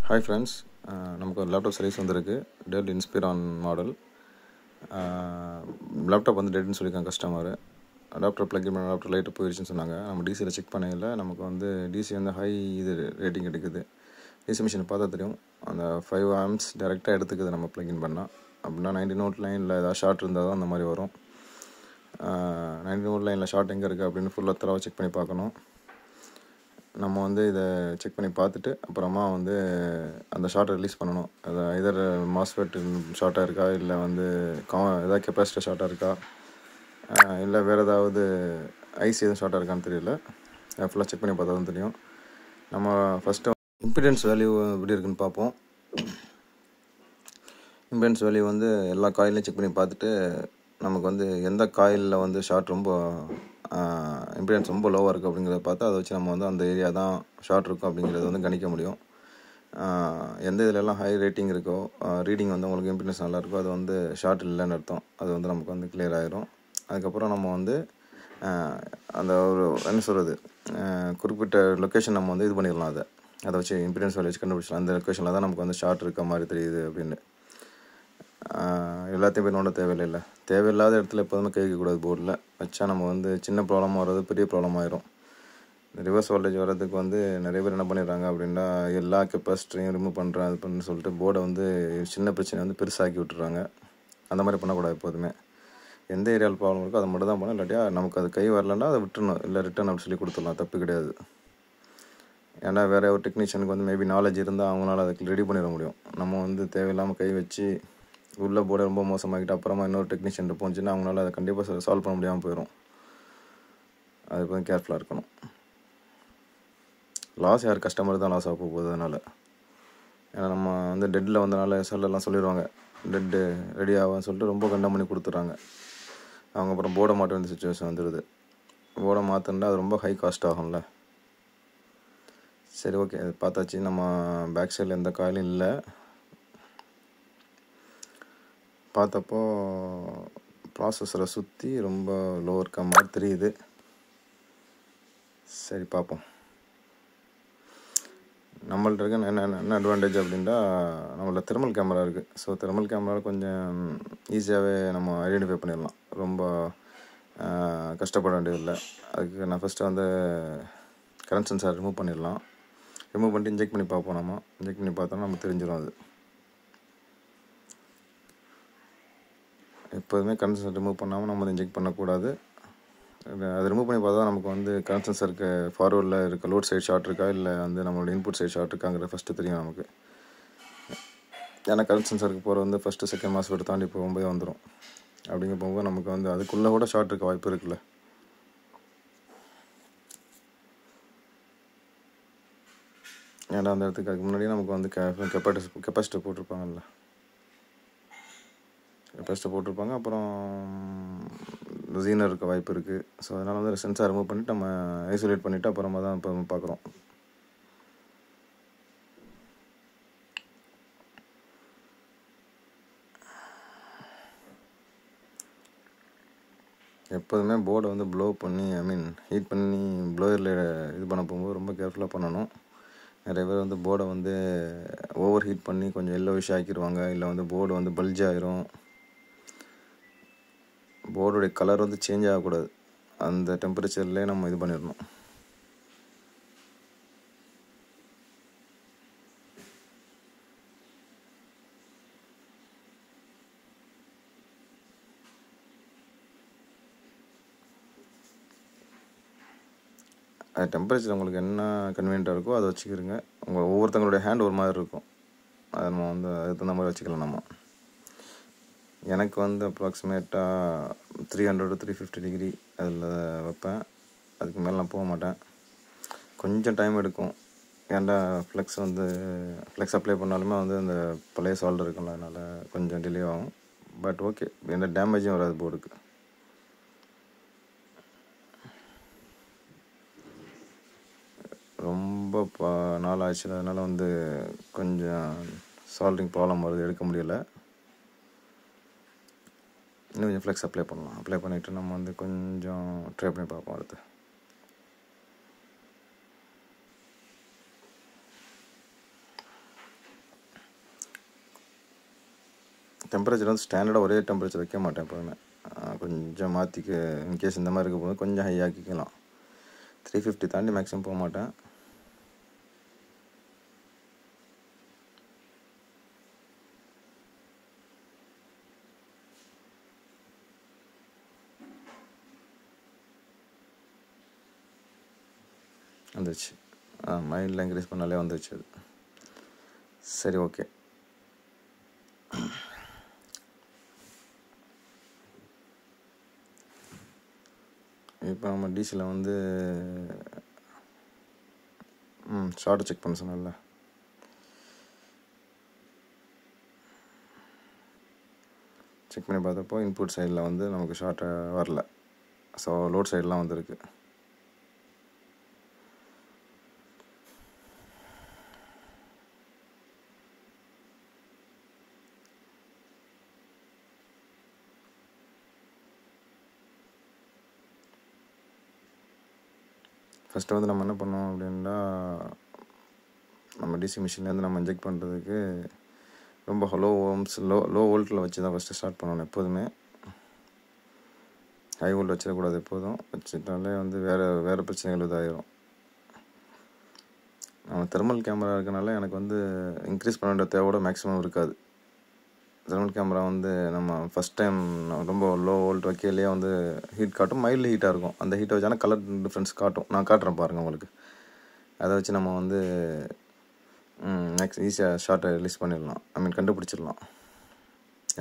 Hi friends, நமக்கு ஒரு laptop service வந்திருக்கு. Dell Inspiron model. லேப்டாப் வந்து டெட்னு சொல்லியிருக்காங்க கஸ்டமர். அடாப்டர் ப்ளக் பண்ண அடாப்டர் லைட்டு போயிடுச்சுன்னு சொன்னாங்க. நம்ம டிசியில் செக் பண்ணல, நமக்கு வந்து டிசி வந்து ஹை ரேட்டிங் எடுக்குது. டிசி மிஷின் பார்த்தா தெரியும், அந்த 5 ஆம்ஸ் டேரெக்டாக எடுத்துக்குது நம்ம ப்ளக்இன் பண்ணால். அப்படின்னா 90 வோல்ட் லைனில் ஏதாவது ஷார்ட் இருந்தால் தான் அந்த மாதிரி வரும். 90 வோல்ட் லைனில் ஷார்ட் எங்கே இருக்குது அப்படின்னு ஃபுல்லாக தரவாக செக் பண்ணி பார்க்கணும். நம்ம வந்து இதை செக் பண்ணி பார்த்துட்டு அப்புறமா வந்து அந்த ஷார்ட்டை ரிலீஸ் பண்ணணும். அதை இதர் மாஸ்ஃபெட் ஷார்ட்டாக இருக்கா, இல்லை வந்து ஏதாவது கெப்பாசிட்டர் ஷார்ட்டாக இருக்கா, இல்லை வேறு ஏதாவது ஐசி எதுவும் ஷார்ட்டாக இருக்கான்னு தெரியல. ஃபுல்லாக செக் பண்ணி பார்த்தா தான் தெரியும். நம்ம ஃபஸ்ட்டு இம்பிடன்ஸ் வேல்யூ எப்படி இருக்குன்னு பார்ப்போம். இம்பிடன்ஸ் வேல்யூ வந்து எல்லா காயிலையும் செக் பண்ணி பார்த்துட்டு நமக்கு வந்து எந்த காயிலில் வந்து ஷார்ட் ரொம்ப இம்பிடன்ஸ் ரொம்ப லோவாக இருக்குது அப்படிங்கிறத பார்த்து அதை வச்சு நம்ம வந்து அந்த ஏரியா தான் ஷார்ட் இருக்கும் அப்படிங்கிறத வந்து கணிக்க முடியும். எந்த இதிலெல்லாம் ஹை ரேட்டிங் இருக்கோ, ரீடிங் வந்து உங்களுக்கு இம்பிடன்ஸ் நல்லாயிருக்கோ, அது வந்து ஷார்ட் இல்லைன்னு அர்த்தம். அது வந்து நமக்கு வந்து கிளியர் ஆகிரும். அதுக்கப்புறம் நம்ம வந்து அந்த ஒரு என்ன சொல்கிறது, குறிப்பிட்ட லொக்கேஷன் நம்ம வந்து இது பண்ணிடலாம். அதை வச்சு இம்பிடன்ஸ் வேல்யூ வச்சு கண்டுபிடிச்சலாம். அந்த லொக்கேஷனில் தான் நமக்கு வந்து ஷார்ட் இருக்க மாதிரி தெரியுது அப்படின்னு. எல்லாத்தையும் போய் நோண்ட தேவையில்லை. தேவையில்லாத இடத்துல எப்போதுமே கை வைக்கக்கூடாது. போர்டில் வச்சா நம்ம வந்து சின்ன ப்ராப்ளமாக வர்றது பெரிய ப்ராப்ளம் ஆயிரும். ரிவர்ஸ் வோல்டேஜ் வர்றதுக்கு வந்து நிறைய பேர் என்ன பண்ணிடுறாங்க அப்படின்னா, எல்லா கெப்பாசிட்டரையும் ரிமூவ் பண்ணுறேன் அது பண்ணு சொல்லிட்டு போர்டை வந்து சின்ன பிரச்சனை வந்து பெருசாக்கி விட்டுறாங்க. அந்த மாதிரி பண்ணக்கூடாது. எப்போதுமே எந்த ஏரியாவில் ப்ராப்ளம் இருக்கோ அதை மட்டும் தான் பண்ணணும். இல்லாட்டியா நமக்கு அது கை வரலன்னா அதை விட்டுறணும், இல்லை ரிட்டன் அப்படி சொல்லி கொடுத்துடலாம், தப்பு கிடையாது. ஏன்னா வேறு ஒரு டெக்னீஷியனுக்கு வந்து மேபி நாலேஜ் இருந்தால் அவங்களால அதுக்கு ரெடி பண்ணிட முடியும். நம்ம வந்து தேவையில்லாமல் கை வச்சு உள்ள போர்டை ரொம்ப மோசமாகிட்டு அப்புறமா இன்னொரு டெக்னீஷியன் போச்சுன்னா அவங்களால அதை கண்டிப்பாக சால்வ் பண்ண முடியாமல் போயிடும். அதுக்கு வந்து கேர்ஃபுல்லாக இருக்கணும். லாஸ் யார், கஸ்டமர் தான் லாஸ் ஆக போகுது. அதனால் ஏன்னா நம்ம வந்து டெட்டில் வந்தனால செல்லெல்லாம் சொல்லிடுவாங்க, டெட்டு ரெடி ஆகும்னு சொல்லிட்டு ரொம்ப கண்டம் பண்ணி கொடுத்துட்றாங்க. அவங்க அப்புறம் போர்டை மாட்ட வேண்டிய சுச்சுவேஷன் வந்துடுது. போர்டை மாற்றினா அது ரொம்ப ஹை காஸ்ட் ஆகும்ல. சரி, ஓகே, அது பார்த்தாச்சு. நம்ம பேக் சைடில் எந்த காயிலும் இல்லை. பார்த்தப்போ ப்ராசஸரை சுற்றி ரொம்ப லோ இருக்க மாதிரி தெரியுது. சரி, பார்ப்போம். நம்மள்ட்ட இருக்க என்ன அட்வான்டேஜ் அப்படின்னா, நம்மள்ட்ட தெர்மல் கேமரா இருக்குது. ஸோ தெர்மல் கேமராவில் கொஞ்சம் ஈஸியாகவே நம்ம ஐடென்டிஃபை பண்ணிடலாம். ரொம்ப கஷ்டப்பட வேண்டியதில்லை. அதுக்கு நான் ஃபஸ்ட்டு வந்து கரண்ட் சென்சார் ரிமூவ் பண்ணிடலாம். ரிமூவ் பண்ணிட்டு இன்ஜெக்ட் பண்ணி பார்ப்போம். நம்ம இன்ஜெக்ட் பண்ணி பார்த்தோம்னா நமக்கு தெரிஞ்சிடும். அது எப்போதுமே கரண்ட் சென்சார் ரிமூவ் பண்ணாமல் நம்ம அதை இன்ஜெக்ட் பண்ணக்கூடாது. அது ரிமூவ் பண்ணி பார்த்தா நமக்கு வந்து கரண்ட் சென்சாருக்கு ஃபார்வர்டில் இருக்க லோட் சைடு ஷார்ட் இருக்கா, இல்லை வந்து நம்மளோட இன்புட் சைடு ஷார்ட் இருக்காங்கிற ஃபஸ்ட்டு தெரியும் நமக்கு. ஏன்னா கரண்ட் சென்சாருக்கு போகிற வந்து ஃபஸ்ட்டு செகண்ட் மாஸ்ஃபெட் தாண்டி போகும்போது வந்துடும். அப்படிங்க போகும்போது நமக்கு வந்து அதுக்குள்ளே கூட ஷார்ட் இருக்க வாய்ப்பு இருக்குல்ல. ஏன்னா அந்த இடத்துக்கு அதுக்கு முன்னாடியே நமக்கு வந்து கெப்பாசிட்டர் போட்டிருப்பாங்கல்ல. கெப்பாசிட்டர் போட்டிருப்பாங்க, அப்புறம் ஜீனர் இருக்க வாய்ப்பு இருக்குது. ஸோ அதனால் வந்து சென்சார் ரிமூவ் பண்ணிவிட்டு நம்ம ஐசோலேட் பண்ணிவிட்டு அப்புறமா தான் இப்போ பார்க்குறோம். எப்போதுமே போர்டை வந்து ப்ளோ பண்ணி ஹீட் பண்ணி ப்ளோயரில் இது பண்ண போகும்போது ரொம்ப கேர்ஃபுல்லாக பண்ணணும். நிறைய பேர் வந்து போர்டை வந்து ஓவர் ஹீட் பண்ணி கொஞ்சம் எல்லோவிஷ் ஆக்கிடுவாங்க, இல்லை வந்து போர்டு வந்து பல்ஜ் ஆகிரும். போர்டுடைய கலர் வந்து சேஞ்ச் ஆகக்கூடாது. அந்த டெம்பரேச்சர்லேயே நம்ம இது பண்ணிடணும். அது டெம்பரேச்சர் உங்களுக்கு என்ன கன்வீனியண்ட்டாக இருக்கோ அதை வச்சுக்கிறங்க. ஒவ்வொருத்தங்களுடைய ஹேண்ட் ஒரு மாதிரி இருக்கும். அதை நம்ம வந்து அதுக்கு தகுந்த மாதிரி வச்சுக்கலாம். நம்ம எனக்கு வந்து அப்ராக்சிமேட்டாக 300 to 350 டிகிரி அதில் வைப்பேன். அதுக்கு மேலே நான் போக மாட்டேன். கொஞ்சம் டைம் எடுக்கும். ஏன்டா ஃப்ளெக்ஸ் அப்ளை பண்ணாலுமே வந்து அந்த பழைய சால்டர் இருக்கும்ல, அதனால் கொஞ்சம் டிலே ஆகும். பட் ஓகே, எந்த டேமேஜும் வராது போர்டுக்கு. ரொம்ப நாள் ஆச்சு, அதனால் வந்து கொஞ்சம் சால்ட்ரிங் ப்ராப்ளம் வருது, எடுக்க முடியலை. இன்னும் கொஞ்சம் ஃப்ளெக்ஸ் அப்ளை பண்ணலாம். அப்ளை பண்ணிவிட்டு நம்ம வந்து கொஞ்சம் ட்ரை பண்ணி பார்ப்போம். அடுத்து டெம்பரேச்சர் வந்து ஸ்டாண்டர்டாக ஒரே டெம்பரேச்சர் வைக்க மாட்டேன் எப்போவுமே. கொஞ்சம் மாற்றிக்க, இன்கேஸ் இந்த மாதிரி இருக்க போது கொஞ்சம் ஹை ஆக்கிக்கலாம். 350 தாண்டி மேக்ஸிமம் போக மாட்டேன். வந்துச்சு. மைண்டில் இன்க்ரீஸ் பண்ணாலே வந்துச்சு அது. சரி, ஓகே. இப்போ நம்ம டிசியில் வந்து ஷார்ட்டை செக் பண்ண சொன்னல, செக் பண்ணி பார்த்தப்போ இன்புட் சைடில் வந்து நமக்கு ஷார்ட்டை வரல. ஸோ லோட் சைடெலாம் வந்துருக்கு. ஃபஸ்ட்டு வந்து நம்ம என்ன பண்ணோம் அப்படின்னா, நம்ம டிசி மிஷின்லேருந்து நம்ம இன்ஜெக்ட் பண்ணுறதுக்கு ரொம்ப லோ வோல்ட்டில் வச்சு தான் ஃபஸ்ட்டு ஸ்டார்ட் பண்ணணும். எப்போதுமே ஹை வோல்ட் வச்சிடக்கூடாது. எப்போதும் வச்சுட்டாலே வந்து வேறு பிரச்சனைகள் இதாகிடும். நம்ம தெர்மல் கேமரா இருக்கனால எனக்கு வந்து இன்க்ரீஸ் பண்ண வேண்டிய தேவையோட மேக்ஸிமம் இருக்காது. தெர்மல் கேமரா வந்து நம்ம ஃபஸ்ட் டைம் ரொம்ப லோ வோல்ட் வைக்கலையே வந்து ஹீட் காட்டும், மைல்டு ஹீட்டாக இருக்கும். அந்த ஹீட்டை வச்சானா கலர் டிஃப்ரென்ஸ் காட்டும். நான் காட்டுறேன் பாருங்கள் உங்களுக்கு. அதை வச்சு நம்ம வந்து ஈஸியாக ஷார்ட்டை ரிலீஸ் பண்ணிடலாம். கண்டுபிடிச்சிடலாம்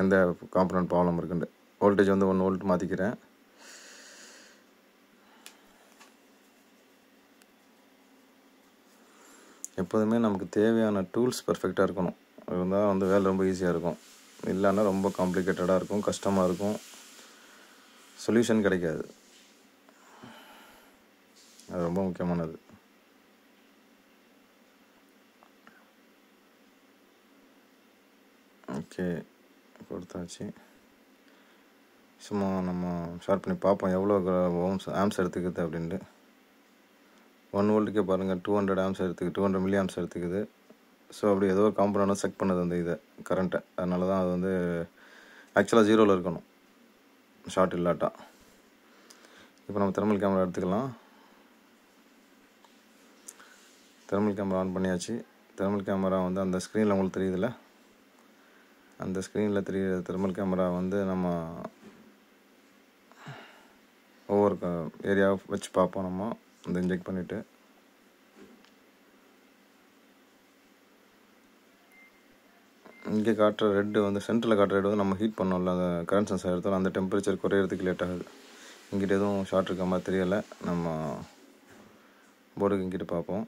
எந்த காம்பனண்ட் ப்ராப்ளம் இருக்குண்டு. வோல்டேஜ் வந்து 1 வோல்ட் மாற்றிக்கிறேன். எப்போதுமே நமக்கு தேவையான டூல்ஸ் பர்ஃபெக்டாக இருக்கணும். இருந்தால் வந்து வேலை ரொம்ப ஈஸியாக இருக்கும். இல்லைன்னா ரொம்ப காம்ப்ளிகேட்டடாக இருக்கும், கஷ்டமாக இருக்கும், சொல்யூஷன் கிடைக்காது. அது ரொம்ப முக்கியமானது. ஓகே, கொடுத்தாச்சு. சும்மா நம்ம ஷார்ட் பண்ணி பார்ப்போம் எவ்வளோ ஆம்ஸ் எடுத்துக்குது அப்படின்ட்டு. 1 வோல்ட்டுக்கே பாருங்கள் 200 ஆம்ஸ் எடுத்துக்குது, 200 மில்லி ஆம்ஸ் எடுத்துக்குது. ஸோ அப்படி ஏதோ ஒரு காம்பனண்ட் செக் பண்ணுது அந்த இதை, கரண்ட்டை. அதனால தான் அது வந்து ஆக்சுவலாக 0ல் இருக்கணும், ஷார்ட் இல்லாட்டா. இப்போ நம்ம தெர்மல் கேமரா எடுத்துக்கலாம். தெர்மல் கேமரா ஆன் பண்ணியாச்சு. தெர்மல் கேமரா வந்து அந்த ஸ்க்ரீனில் உங்களுக்கு தெரியுதுல்ல, அந்த ஸ்க்ரீனில் தெரியுற தெர்மல் கேமரா வந்து நம்ம ஒவ்வொரு ஏரியா வச்சு பார்ப்போம். நம்ம வந்து இன்ஜெக்ட் பண்ணிவிட்டு இங்கே காட்டுற ரெட்டு வந்து சென்டரில் காட்டுற ரெட் வந்து நம்ம ஹீட் பண்ணோம்ல, அந்த கரண்ட் சென்சார் எடுத்தாலும் அந்த டெம்பரேச்சர் குறையிறதுக்கு லேட் ஆகுது. இங்கிட்ட எதுவும் ஷார்ட் இருக்க மாதிரி தெரியலை. நம்ம போர்டுக்கு இங்கிட்ட பார்ப்போம்.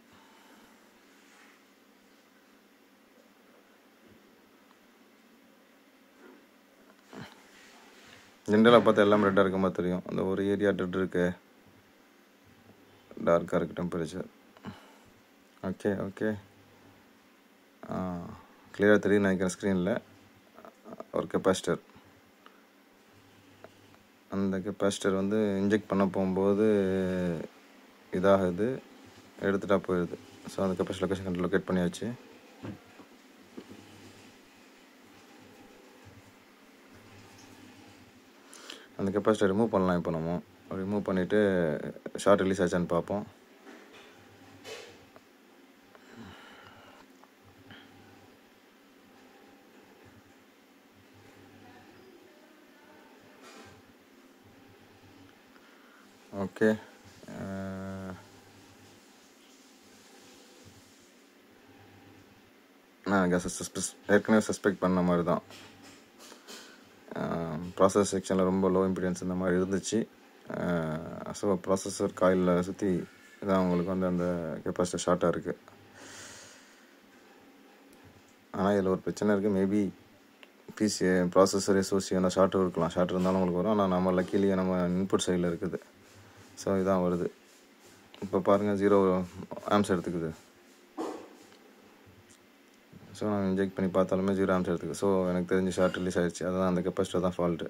ஜென்ரலாக பார்த்தா எல்லாமே ரெட்டாக இருக்க மாதிரி தெரியும். அந்த ஒரு ஏரியா ரெட் இருக்கு, டார்க்காக இருக்குது டெம்பரேச்சர். ஓகே கிளியராக தெரியும் நினைக்கிறேன் ஸ்க்ரீனில். ஒரு கெப்பாசிட்டர், அந்த கெப்பாசிட்டர் வந்து இன்ஜெக்ட் பண்ண போகும்போது இதாகுது, எடுத்துகிட்டா போயிடுது. ஸோ அந்த கெப்பாசிட்டர் லொக்கேஷன் லொக்கேட் பண்ணியாச்சு. அந்த கெப்பாசிட்டர் ரிமூவ் பண்ணலாம். இப்போ நம்ம ரிமூவ் பண்ணிவிட்டு ஷார்ட் ரிலீஸ் ஆச்சான்னு பார்ப்போம். ஓகே, நான் ஏற்கனவே சஸ்பெக்ட் பண்ண மாதிரி தான். ப்ராசஸ் செக்ஷனில் ரொம்ப லோ இம்பிடன்ஸ் இந்த மாதிரி இருந்துச்சு. ஸோ ப்ராசஸர் காயிலில் சுற்றி இதான் உங்களுக்கு வந்து அந்த கெப்பாசிட்டர் ஷார்ட்டாக இருக்குது. ஆனால் இதில் ஒரு பிரச்சனை இருக்குது. மேபி பிசி ப்ராசஸர் எஸ்ஓசி அந்த ஷார்ட் இருக்கலாம். ஷார்ட் இருந்தாலும் உங்களுக்கு வரும். ஆனால் நம்ம லக்கிலேயே நம்ம இன்புட் சைடில் இருக்குது. ஸோ இதான் வருது. இப்போ பாருங்கள் 0 ஆம்ஸ் எடுத்துக்குது. ஸோ நான் இன்ஜெக்ட் பண்ணி பார்த்தாலுமே 0 ஆம்ஸ் எடுத்துக்குது. ஸோ எனக்கு தெரிஞ்சு ஷார்ட் ரிலீஸ் ஆகிடுச்சு. அதுதான் அந்த கெப்பாசிட்டர் தான் ஃபால்ட்டு.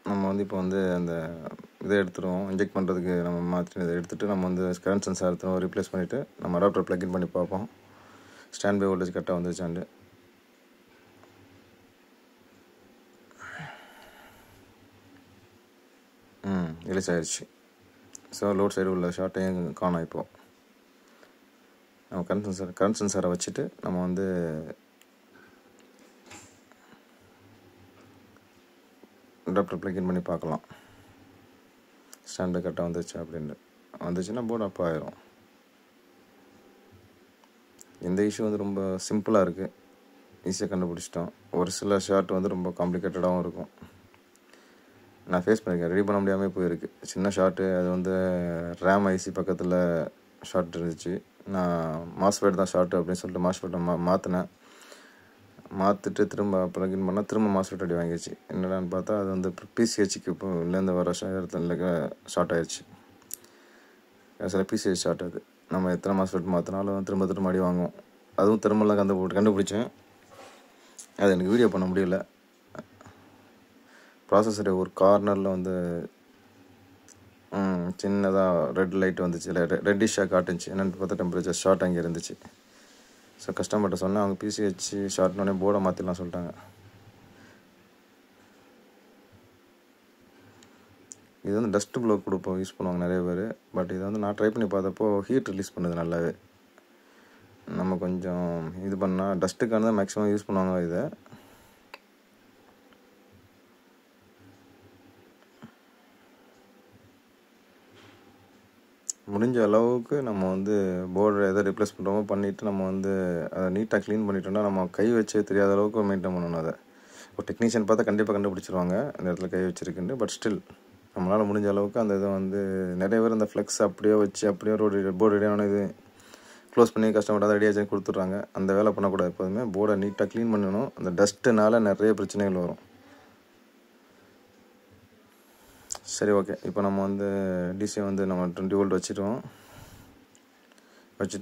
நம்ம வந்து இப்போ வந்து அந்த இதை எடுத்துருவோம். இன்ஜெக்ட் பண்ணுறதுக்கு நம்ம மாற்றி இதை எடுத்துகிட்டு நம்ம வந்து கரண்ட் சென்சார் எடுத்துருவோம். ரீப்ளேஸ் பண்ணிவிட்டு நம்ம அடாப்டர் ப்ளக்இன் பண்ணி பார்ப்போம் ஸ்டாண்ட் பை வோல்டேஜ் கரெக்டாக வந்துருச்சாண்டு. ரிலீஸ் ஆயிடுச்சு. ஸோ லோட் சைடு உள்ள ஷார்ட்டையும் காணும். இப்போது நம்ம கரண்ட் சென்சாரை வச்சுட்டு நம்ம வந்து அடாப்டர் ப்ளக்இன் பண்ணி பார்க்கலாம் ஸ்டாண்ட் பை கரெக்டாக வந்துருச்சு அப்படின்ட்டு. வந்துச்சுன்னா போர்டு அப்போ ஆயிரும். இந்த இஷ்யூ வந்து ரொம்ப சிம்பிளாக இருக்குது, ஈஸியாக கண்டுபிடிச்சிட்டோம். ஒரு சில ஷார்ட் வந்து ரொம்ப காம்ப்ளிகேட்டடாகவும் இருக்கும். நான் ஃபேஸ் பண்ணியிருக்கேன், ரெடி பண்ண முடியாமல் போயிருக்கு. சின்ன ஷார்ட்டு, அது வந்து ரேம் ஐசி பக்கத்தில் ஷார்ட் இருந்துச்சு. நான் மாஸ்ஃபெட் தான் ஷார்ட்டு அப்படின்னு சொல்லிட்டு மாஸ்ஃபெட்டை மாற்றினேன். மாற்றிட்டு திரும்ப ப்ளக்இன் பண்ணால் திரும்ப மாஸ்ஃபெட் அடி வாங்கிடுச்சு. என்னடான்னு பார்த்தா அது வந்து பிசிஹெச்சுக்கு இப்போலேருந்து வர இடத்துல ஷார்ட் ஆயிடுச்சு. சில பிசிஹெச் ஷார்ட் அது. நம்ம எத்தனை மாஸ்ஃபெட் மாற்றினாலும் திரும்ப திரும்ப அடி வாங்குவோம். அதுவும் திரும்பலாம் கண்டுபிடிச்சேன். அது எனக்கு வீடியோ பண்ண முடியல. ப்ராசஸர் ஒரு கார்னரில் வந்து சின்னதாக ரெட் லைட் வந்துச்சு, இல்லை ரெட்டிஷாக காட்டுச்சு. என்னென்னு பார்த்தா டெம்பரேச்சர் ஷார்ட் அங்கே இருந்துச்சு. ஸோ கஸ்டமர்கிட்ட சொன்னேன், அவங்க பிசிஹெச் ஷார்ட்னோடனே போர்டை மாற்றிடலாம் சொல்லிட்டாங்க. இது வந்து டஸ்ட் ப்ளோ கொடுப்போம் யூஸ் பண்ணுவாங்க நிறைய பேர். பட் இதை வந்து நான் ட்ரை பண்ணி பார்த்தப்போ ஹீட் ரிலீஸ் பண்ணுது நல்லாவே. நம்ம கொஞ்சம் இது பண்ணால் டஸ்ட்டுக்கான தான் மேக்ஸிமம் யூஸ் பண்ணுவாங்க. இதை முடிஞ்ச அளவுக்கு நம்ம வந்து போர்டை எதை ரிப்ளேஸ் பண்ணுறோமோ பண்ணிவிட்டு நம்ம வந்து அதை நீட்டாக க்ளீன் பண்ணிட்டோம்னா நம்ம கை வச்சே தெரியாத அளவுக்கு மெயின்டைன் பண்ணணும். அதை ஒரு டெக்னீஷியன் பார்த்தா கண்டிப்பாக கண்டுபிடிச்சிருவாங்க இந்த இடத்துல கை வச்சுருக்குன்னு. பட் ஸ்டில் நம்மளால் முடிஞ்ச அளவுக்கு அந்த இதை வந்து நிறைய பேர் அந்த ஃப்ளெக்ஸ் அப்படியே வச்சு அப்படியே போர்டு ரெடியான இது க்ளோஸ் பண்ணி கஸ்டமர்ட்ட அதை ரெடியாக கொடுத்துட்றாங்க. அந்த வேலை பண்ணக்கூடாது. எப்போதுமே போர்டை நீட்டாக க்ளீன் பண்ணணும். அந்த டஸ்ட்டுனால நிறைய பிரச்சனைகள் வரும். சரி, ஓகே. இப்போ நம்ம வந்து டிசி வந்து நம்ம 20 வோல்ட் வச்சுட்டு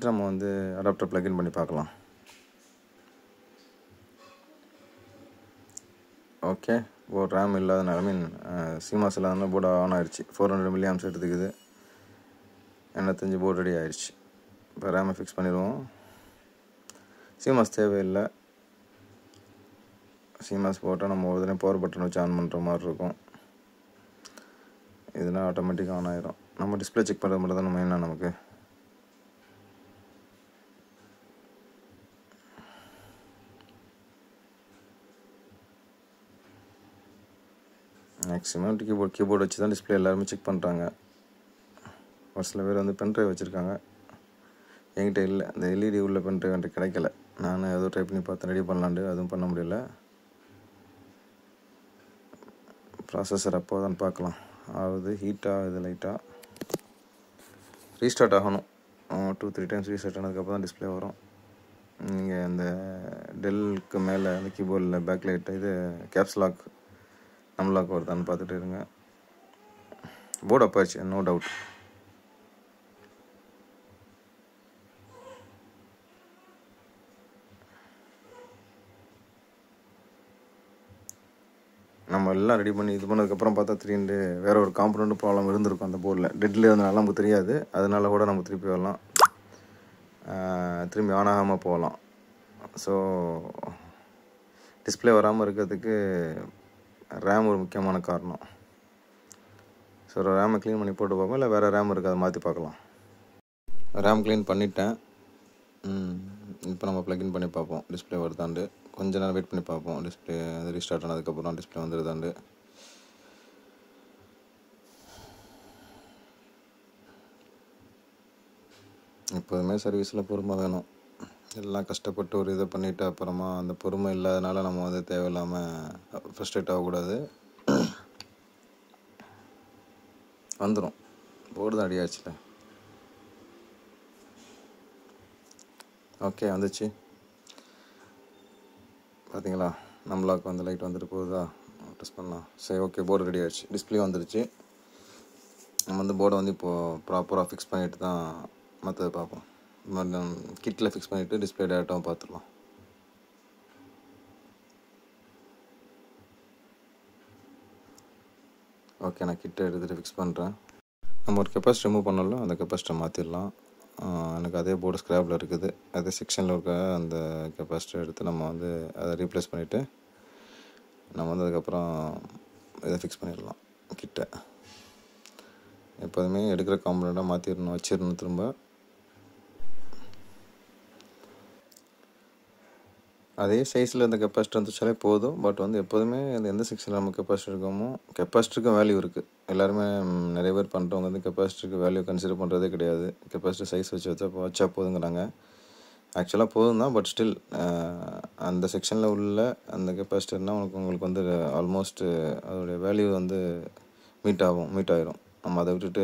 நம்ம வந்து அடாப்டர் ப்ளக்இன் பண்ணி பார்க்கலாம். ஓகே, போர்டு ரேம் இல்லாதனால சிமாஸ் இல்லாதனால போர்டு ஆன் ஆகிடுச்சு. 400 mA எடுத்துக்குது. என்ன தெரிஞ்சு போர்டு ரெடி ஆகிடுச்சு. இப்போ ரேமை ஃபிக்ஸ் பண்ணிடுவோம். சிமாஸ் தேவையில்லை. சிமாஸ் போட்டால் நம்ம ஒரு தடவை பவர் பட்டன் வச்சு ஆன் பண்ணுற மாதிரி இருக்கும். இதனால் ஆட்டோமேட்டிக்காக ஆன் ஆகிடும். நம்ம டிஸ்பிளே செக் பண்ணுறது மட்டும் தான் நம்ம என்ன நமக்கு. மேக்ஸிமம் கீபோர்டு வச்சு தான் டிஸ்பிளே எல்லாருமே செக் பண்ணுறாங்க. ஒரு சில பேர் வந்து பென்ட்ரைவ் வச்சுருக்காங்க. என்கிட்ட இல்லை, அந்த எல்இடி உள்ள பென்ட்ரைவ் என்கிட்ட கிடைக்கல. நான் ஏதோ ட்ரை பண்ணி பார்த்தேன் ரெடி பண்ணலான்ட்டு, அதுவும் பண்ண முடியல. ப்ராசஸர் அப்போ தான் பார்க்கலாம். ஆகுது, ஹீட் ஆகுது, லைட்டாக ரீஸ்டார்ட் ஆகணும். 2-3 டைம்ஸ் ரீஸ்டார்ட் ஆனதுக்கப்புறம் தான் டிஸ்பிளே வரும். நீங்கள் அந்த டெல்லுக்கு மேலே அந்த கீபோர்டில் பேக் லைட் இது கேப்ஸ் லாக் லாக் வருதான்னு பார்த்துட்டு இருங்க. போர்டு அப் ஆயிடுச்சு, நோ டவுட். நம்ம எல்லாம் ரெடி பண்ணி இது பண்ணதுக்கப்புறம் பார்த்தா திடீர்னு வேறு ஒரு காம்பனண்ட் ப்ராப்ளம் இருந்திருக்கும் அந்த போர்டில். டெட்லேயே இருந்தனால நமக்கு தெரியாது. அதனால கூட நம்ம திருப்பி வரலாம், திரும்பி ஆன் ஆகாமல் போகலாம். ஸோ டிஸ்பிளே வராமல் இருக்கிறதுக்கு ரேம் ஒரு முக்கியமான காரணம். ஸோ ரேமை க்ளீன் பண்ணி போட்டு பார்ப்போம், இல்லை வேறு ரேம் இருக்குது அதை மாற்றி பார்க்கலாம். ரேம் க்ளீன் பண்ணிட்டேன். இப்போ நம்ம ப்ளக்இன் பண்ணி பார்ப்போம் டிஸ்பிளே வருதாண்டு. கொஞ்ச நேரம் வெயிட் பண்ணி பார்ப்போம். டிஸ்பிளே அது ரீஸ்டார்ட் ஆனதுக்கப்புறம் டிஸ்பிளே வந்துடுதாண்டு. எப்போதுமே சர்வீஸில் பொறுமை வேணும். எல்லாம் கஷ்டப்பட்டு ஒரு இதை பண்ணிவிட்டு அப்புறமா அந்த பொறுமை இல்லாதனால நம்ம வந்து தேவையில்லாமல் ஃப்ரஸ்ட்ரேட் ஆகக்கூடாது. வந்துடும், போர்டு தான் அடியாச்சுல. ஓகே, வந்துச்சு பார்த்தீங்களா. நம்மளாக்கு வந்து லைட் வந்துட்டு போகுதா, டெஸ்ட் பண்ணலாம். சரி, ஓகே, போர்டு ரெடி ஆகிடுச்சு, டிஸ்பிளே வந்துடுச்சு. நம்ம வந்து போர்டை வந்து இப்போது ப்ராப்பராக ஃபிக்ஸ் பண்ணிவிட்டு தான் மற்றதை பார்ப்போம். கிட்டில் ஃபிக்ஸ் பண்ணிவிட்டு டிஸ்பிளே டேரெக்டாகவும் பார்த்துடலாம். ஓகே, நான் கிட்ட எடுத்துகிட்டு ஃபிக்ஸ் பண்ணுறேன். நம்ம ஒரு கெப்பாசிட்டி ரிமூவ் பண்ணல, அந்த கெப்பாசிட்டரை மாற்றிடலாம். எனக்கு அதே போர்டு ஸ்க்ராப்பில் இருக்குது. அதே செக்ஷனில் இருக்க அந்த கெப்பாசிட்டர் எடுத்து நம்ம வந்து அதை ரீப்ளேஸ் பண்ணிவிட்டு நம்ம வந்து அதுக்கப்புறம் இதை ஃபிக்ஸ் பண்ணிடலாம். கிட்ட எப்போதுமே எடுக்கிற காம்பனண்ட்டாக மாற்றிடணும், வச்சிடணும். திரும்ப அதே சைஸில் இந்த கெப்பாசிட்டர் வந்துச்சாலே போதும். பட் வந்து எப்போதுமே எந்த செக்ஷனில் நம்ம கெப்பாசிட்டர் இருக்கோமோ, கெப்பாசிட்டருக்கும் வேல்யூ இருக்குது. எல்லாருமே நிறைய பேர் பண்ணுறவங்க வந்து கெப்பாசிட்டருக்கு வேல்யூ கன்சிடர் பண்ணுறதே கிடையாது. கெப்பாசிட்டர் சைஸ் வச்சா போதுங்கிறாங்க. ஆக்சுவலாக போதும் தான். பட் ஸ்டில் அந்த செக்ஷனில் உள்ள அந்த கெப்பாசிட்டர்னால் உங்களுக்கு வந்து ஆல்மோஸ்ட் அதோடைய வேல்யூ வந்து மீட் ஆகிரும். நம்ம அதை விட்டுட்டு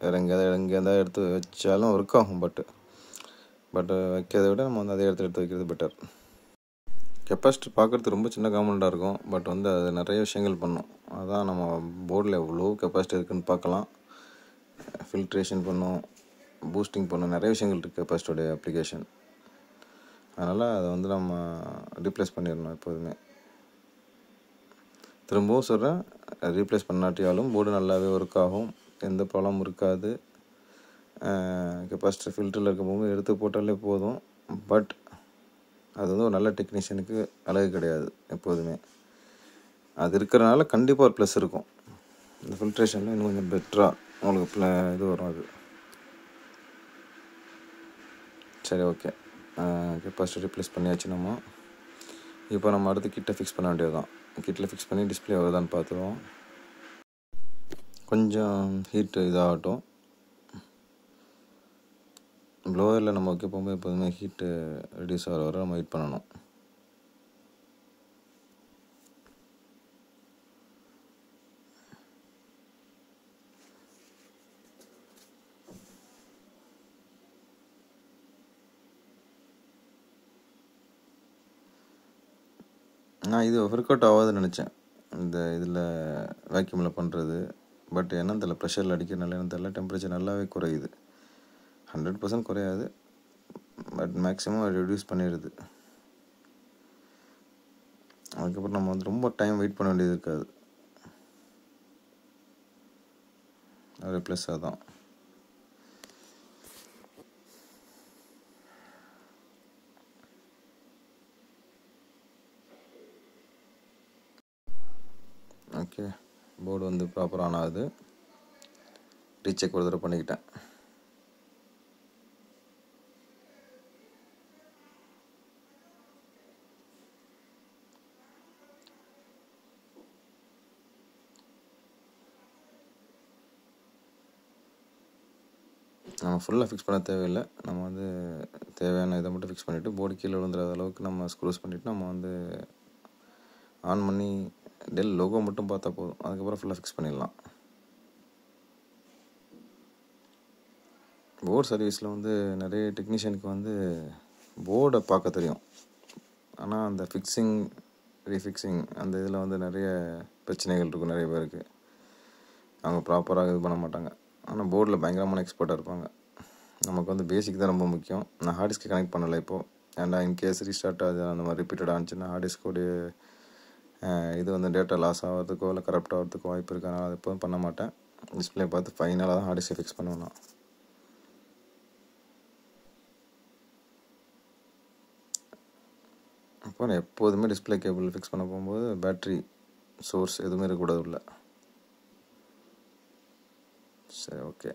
வேறு எங்கேயாவது எடுத்து வச்சாலும் ஒர்க் ஆகும். பட் வைக்கிறத விட நம்ம வந்து அதே இடத்துல எடுத்து வைக்கிறது பெட்டர். கெப்பாசிட்டர் பார்க்குறது ரொம்ப சின்ன காம்பனண்ட்டாக இருக்கும். பட் வந்து அது நிறைய விஷயங்கள் பண்ணும். அதான் நம்ம போர்டில் எவ்வளோ கெப்பாசிட்டி இருக்குதுன்னு பார்க்கலாம். ஃபில்ட்ரேஷன் பண்ணும், பூஸ்டிங் பண்ணும், நிறைய விஷயங்கள் இருக்குது கெப்பாசிட்டருடைய அப்ளிகேஷன். அதனால் அதை வந்து நம்ம ரீப்ளேஸ் பண்ணிடணும் எப்போதுமே. திரும்பவும் சொல்கிறேன், ரீப்ளேஸ் பண்ணாட்டியாலும் போர்டு நல்லாவே ஒர்க் ஆகும், எந்த ப்ராப்ளமும் இருக்காது. கெப்பாசிட்டர் ஃபில்டரில் இருக்கும்போது எடுத்து போட்டாலே போதும். பட் அது வந்து ஒரு நல்ல டெக்னீஷியனுக்கு அழகு கிடையாது. எப்போதுமே அது இருக்கிறனால கண்டிப்பாக ஒரு ப்ளஸ் இருக்கும். இந்த ஃபில்ட்ரேஷனில் இன்னும் கொஞ்சம் பெட்டராக உங்களுக்கு இது வரும். அது சரி, ஓகே. கெப்பாசிட்டர் ரீப்ளேஸ் பண்ணியாச்சு. இப்போ நம்ம அடுத்து கிட்ட ஃபிக்ஸ் பண்ண வேண்டியது தான். கிட்டில் ஃபிக்ஸ் பண்ணி டிஸ்பிளே வருதான்னு பார்த்துருவோம். கொஞ்சம் ஹீட்டு இதாகட்டும். ப்ளோயரில் நம்ம வைக்க போகும்போது எப்போதுமே ஹீட்டு ரெடியூஸ் ஆகிற வரை நம்ம வெயிட் பண்ணணும். நான் இது ஒர்க் அவுட் ஆகாதுன்னு நினச்சேன், இந்த இதில் வேக்யூமில் பண்ணுறது. பட் என்னன்னு தெரியல, ப்ரெஷரில் அடிக்கிறனால என்னன்னு தெரியல, டெம்பரேச்சர் நல்லாவே குறையுது. 100% குறையாது, பட் மேக்ஸிமம் ரெடியூஸ் பண்ணிடுது. அதுக்கப்புறம் நம்ம வந்து ரொம்ப டைம் வெயிட் பண்ண வேண்டியது இருக்காது. அது ப்ளஸ் அதான். ஓகே, போர்டு வந்து ப்ராப்பராக ஆன் ஆகுது. ரீசெக் ஒரு தடவை பண்ணிக்கிட்டேன். நம்ம ஃபுல்லாக ஃபிக்ஸ் பண்ண தேவையில்லை. நம்ம வந்து தேவையான இதை மட்டும் ஃபிக்ஸ் பண்ணிவிட்டு போர்டு கீழே விழுந்துடாத அளவுக்கு நம்ம ஸ்க்ரூஸ் பண்ணிவிட்டு நம்ம வந்து ஆன் பண்ணி டெல் லோகோ மட்டும் பார்த்தா போதும். அதுக்கப்புறம் ஃபுல்லாக ஃபிக்ஸ் பண்ணிடலாம். போர்டு சர்வீஸில் வந்து நிறைய டெக்னீஷியனுக்கு வந்து போர்டை பார்க்க தெரியும். ஆனால் அந்த ஃபிக்ஸிங் ரீஃபிக்ஸிங் அந்த இதில் வந்து நிறைய பிரச்சனைகள் இருக்கும் நிறைய பேருக்கு. அவங்க ப்ராப்பராக இது பண்ண மாட்டாங்க. ஆனால் போர்டில் பயங்கரமான எக்ஸ்பர்ட்டாக இருப்பாங்க. நமக்கு வந்து பேசிக் தான் ரொம்ப முக்கியம். நான் ஹார்ட் டிஸ்க்கு கனெக்ட் பண்ணலை இப்போது. ஏன்னா இன்கேஸ் ரீஸ்டார்ட் ஆகுது அந்த மாதிரி ரிப்பீட்டடாக ஆனிச்சுன்னா ஹார்ட் டிஸ்கோடைய இது வந்து டேட்டா லாஸ் ஆகிறதுக்கோ இல்லை கரப்ட் ஆகிறதுக்கோ வாய்ப்பு இருக்குது. அதனால் அது எப்போதும் பண்ண மாட்டேன். டிஸ்பிளே பார்த்து ஃபைனலாக தான் ஹார்ட் டிஸ்கை ஃபிக்ஸ் பண்ணுவேன் நான். அப்போ நான் எப்போதுமே டிஸ்பிளே கேபிள் ஃபிக்ஸ் பண்ண போகும்போது பேட்ரி சோர்ஸ் எதுவுமே இருக்கக்கூடாது உள்ள. சரி, ஓகே.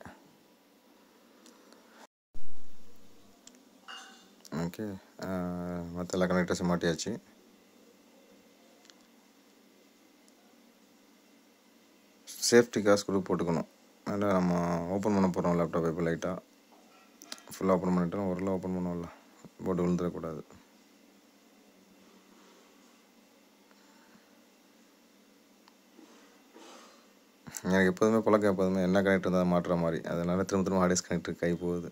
மற்ற எல்லா கனெக்டர்ஸும் மாட்டியாச்சு. சேஃப்டிக்காக ஸ்க்ரூ போட்டுக்கணும். அதில் நம்ம ஓப்பன் பண்ண போகிறோம் லேப்டாப் இப்போ லைட்டாக ஃபுல்லாக ஓப்பன் பண்ணிட்டோம். ஓரளவு ஓப்பன் பண்ணுவோம்ல, போட்டு விழுந்துடக்கூடாது. எனக்கு எப்போதுமே பழக்கம், எப்போதுமே என்ன கனெக்டர் இருந்தால் மாட்டுற மாதிரி. அதனால் திரும்ப ஹார்ட் டிஸ்க் கனெக்டர் கை போகுது.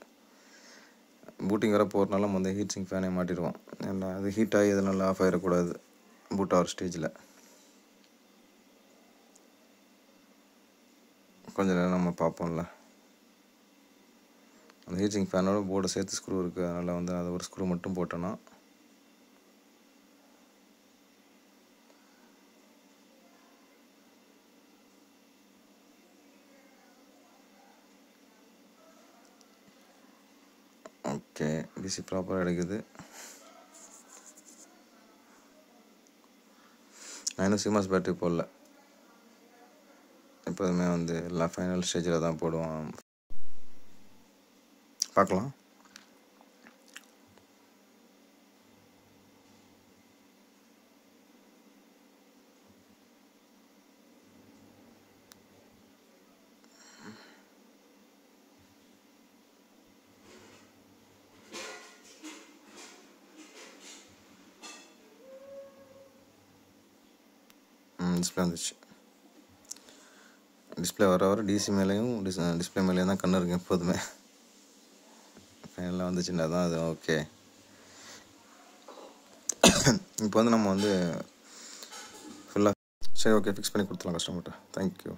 பூட்டிங் வர போகிறனால வந்து ஹீட் சிங்க் ஃபேனே மாட்டிடுவோம். ஏன்னா அது ஹீட் ஆகி அதனால் ஆஃப் ஆகிடக்கூடாது பூட் ஆகிற ஸ்டேஜில். கொஞ்சம் நேரம் நம்ம பார்ப்போம்ல. அந்த ஹீட் சிங்க் ஃபேனோட போர்டை சேர்த்து ஸ்க்ரூ இருக்குது. அதனால் வந்து அதை ஒரு ஸ்க்ரூ மட்டும் போட்டோன்னா ஓகே, டிசி ப்ராப்பராக எடுக்குது. நான் இன்னும் சிமாஸ் பேட்டரி போடல. எப்போதுமே வந்து எல்லாம் ஃபைனல் ஸ்டேஜில் தான் போடுவோம். பார்க்கலாம். டிஸ்பிளே வந்துச்சு. டிஸ்பிளே வர வர டிசி மேலேயும் டிஸ்பிளே மேலேயும் தான் கண்ணு இருக்கும் எப்போதுமே. ஃபைனலாக வந்துச்சுன்னா தான் அது ஓகே. இப்போ வந்து நம்ம வந்து ஃபுல்லாக சரி ஓகே ஃபிக்ஸ் பண்ணி கொடுத்துலாம் கஸ்டமர்கிட்ட. தேங்க்யூ.